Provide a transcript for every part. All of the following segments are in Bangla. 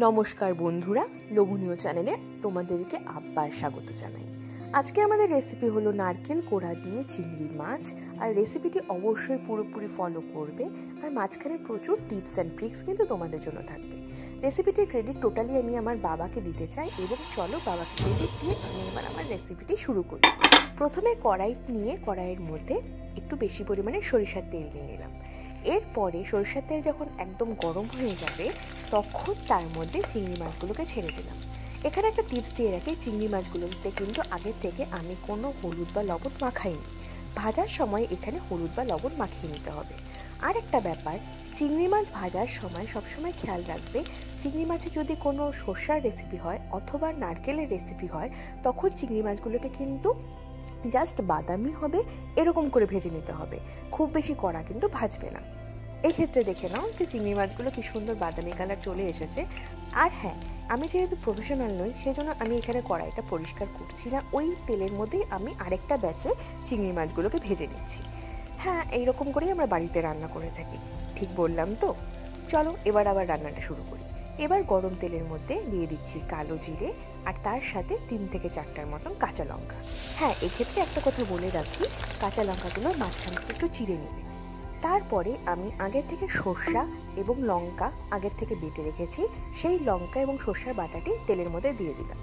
নমস্কার বন্ধুরা, লোভনীয় চ্যানেলে তোমাদেরকে আবার স্বাগত জানাই। আজকে আমাদের রেসিপি হলো নারকেল কোড়া দিয়ে চিংড়ি মাছ। আর রেসিপিটি অবশ্যই পুরোপুরি ফলো করবে, আর মাঝখানে প্রচুর টিপস অ্যান্ড ট্রিক্স কিন্তু তোমাদের জন্য থাকবে। রেসিপিটির ক্রেডিট টোটালি আমি আমার বাবাকে দিতে চাই, এবং চলো বাবাকে ক্রেডিট দিয়ে আমি এবার আমার রেসিপিটি শুরু করি। প্রথমে কড়াই নিয়ে কড়াইয়ের মধ্যে একটু বেশি পরিমাণে সরিষার তেল দিয়ে নিলাম। এরপরে সরিষার তেল যখন একদম গরম হয়ে যাবে তখন তার মধ্যে চিংড়ি মাছগুলোকে ছেড়ে দিলাম। এখানে একটা টিপস দিয়ে রাখি, চিংড়ি মাছগুলোতে কিন্তু আগের থেকে আমি কোনো হলুদ বা লবণ মাখাইনি। ভাজার সময় এখানে হলুদ বা লবণ মাখিয়ে নিতে হবে। আর একটা ব্যাপার, চিংড়ি মাছ ভাজার সময় সবসময় খেয়াল রাখবে, চিংড়ি মাছে যদি কোনো সর্ষার রেসিপি হয় অথবা নারকেলের রেসিপি হয় তখন চিংড়ি মাছগুলোকে কিন্তু জাস্ট বাদামি হবে এরকম করে ভেজে নিতে হবে, খুব বেশি কড়া কিন্তু ভাজবে না। এই ক্ষেত্রে দেখে নাও যে চিংড়ি মাছগুলো কি সুন্দর বাদামি কালার চলে এসেছে। আর হ্যাঁ, আমি যেহেতু প্রফেশনাল নই সেজন্য আমি এখানে কড়াইটা পরিষ্কার করছি না, ওই তেলের মধ্যেই আমি আরেকটা ব্যাচে চিংড়ি মাছগুলোকে ভেজে নিচ্ছি। হ্যাঁ, এইরকম করেই আমরা বাড়িতে রান্না করে থাকি, ঠিক বললাম তো? চলো এবার আবার রান্নাটা শুরু করি। এবার গরম তেলের মধ্যে দিয়ে দিচ্ছি কালো জিরে, আর তার সাথে 3 থেকে 4টার মতন কাঁচা লঙ্কা। হ্যাঁ, এক্ষেত্রে একটা কথা বলে রাখি, কাঁচা লঙ্কাগুলো মাঝখান থেকে একটু চিড়ে নেবে। তারপরে আমি আগে থেকে সর্ষা এবং লঙ্কা আগের থেকে বেটে রেখেছি, সেই লঙ্কা এবং সর্ষার বাটাটি তেলের মধ্যে দিয়ে দিলাম।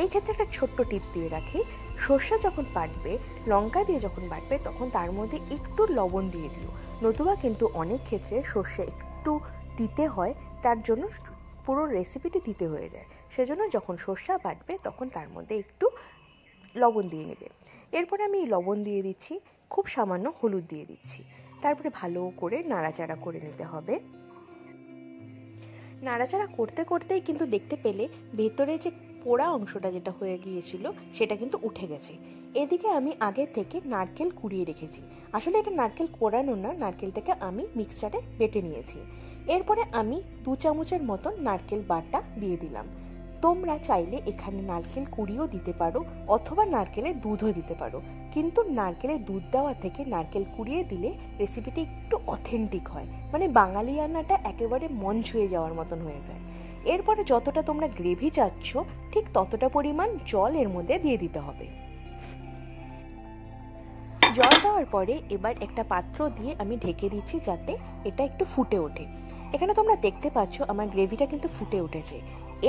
এই ক্ষেত্রে একটা ছোট্ট টিপস দিয়ে রাখি, সর্ষা যখন বাটবে, লঙ্কা দিয়ে যখন বাটবে তখন তার মধ্যে একটু লবণ দিয়ে দিও, নতুবা কিন্তু অনেক ক্ষেত্রে সর্ষে একটু দিতে হয়, তার জন্য পুরো রেসিপিটি দিতে হয়ে যায়। সেজন্য যখন সর্ষা বাটবে তখন তার মধ্যে একটু লবণ দিয়ে নেবে। এরপরে আমি লবণ দিয়ে দিচ্ছি, খুব সামান্য হলুদ দিয়ে দিচ্ছি। তারপরে ভালো করে নাড়াচাড়া করে নিতে হবে। নাড়াচাড়া করতে করতেই কিন্তু দেখতে পেলে ভেতরে যে পোড়া অংশটা যেটা হয়ে গিয়েছিল সেটা কিন্তু উঠে গেছে। এদিকে আমি আগে থেকে নারকেল কুড়িয়ে রেখেছি, আসলে এটা নারকেল কোড়ানো না, নারকেলটাকে আমি মিক্সচারে বেটে নিয়েছি। এরপরে আমি 2 চামচের মতন নারকেল বাটা দিয়ে দিলাম। তোমরা চাইলে এখানে নারকেল কুড়িও দিতে পারো অথবা নারকেলের দুধও দিতে পারো, কিন্তু নারকেলের দুধ দেওয়া থেকে নারকেল কুড়িয়ে দিলে রেসিপিটি একটু অথেন্টিক হয়, মানে বাঙালিয়ানাটা একেবারে মন ছুঁয়ে যাওয়ার মতন হয়ে যায়। এরপরে যতটা তোমরা গ্রেভি চাচ্ছ ঠিক ততটা পরিমাণ জল এর মধ্যে দিয়ে দিতে হবে। জল দেওয়ার পরে এবার একটা পাত্র দিয়ে আমি ঢেকে দিচ্ছি যাতে এটা একটু ফুটে ওঠে। এখানে তোমরা দেখতে পাচ্ছ আমার গ্রেভিটা কিন্তু ফুটে উঠেছে।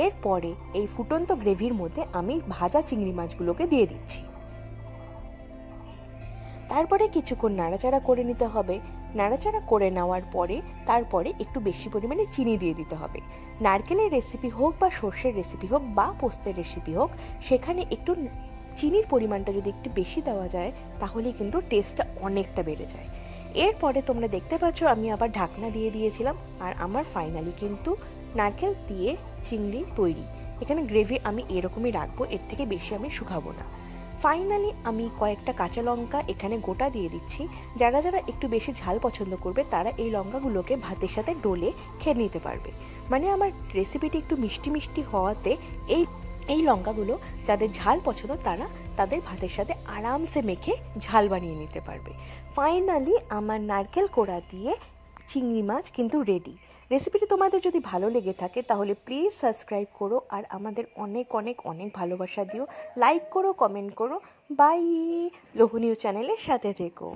এরপরে এই ফুটন্ত গ্রেভির মধ্যে আমি ভাজা চিংড়ি মাছগুলোকে দিয়ে দিচ্ছি। তারপরে কিছুক্ষণ নাড়াচাড়া করে নিতে হবে। নাড়াচাড়া করে নেওয়ার পরে তারপরে একটু বেশি পরিমাণে চিনি দিয়ে দিতে হবে। নারকেলের রেসিপি হোক বা সর্ষের রেসিপি হোক বা পোস্তের রেসিপি হোক, সেখানে একটু চিনির পরিমাণটা যদি একটু বেশি দেওয়া যায় তাহলে কিন্তু টেস্টটা অনেকটা বেড়ে যায়। এরপরে তোমরা দেখতে পাচ্ছ আমি আবার ঢাকনা দিয়ে দিয়েছিলাম, আর আমার ফাইনালি কিন্তু নারকেল দিয়ে চিংড়ি তৈরি। এখানে গ্রেভি আমি এরকমই রাখবো, এর থেকে বেশি আমি শুকাবো না। ফাইনালি আমি কয়েকটা কাঁচা লঙ্কা এখানে গোটা দিয়ে দিচ্ছি। যারা যারা একটু বেশি ঝাল পছন্দ করবে তারা এই লঙ্কাগুলোকে ভাতের সাথে ডলে খেয়ে নিতে পারবে। মানে আমার রেসিপিটি একটু মিষ্টি মিষ্টি হওয়াতে এই লঙ্কাগুলো যাদের ঝাল পছন্দ তারা তাদের ভাতের সাথে আরামসে মেখে ঝাল বানিয়ে নিতে পারবে। ফাইনালি আমার নারকেল কোড়া দিয়ে চিংড়ি মাছ কিন্তু রেডি। রেসিপিটি তোমাদের যদি ভালো লেগে থাকে তাহলে প্লিজ সাবস্ক্রাইব করো, আর আমাদের অনেক অনেক অনেক ভালোবাসা দিও, লাইক করো, কমেন্ট করো। বাই, লোভনীয় চ্যানেলের সাথে থেকো।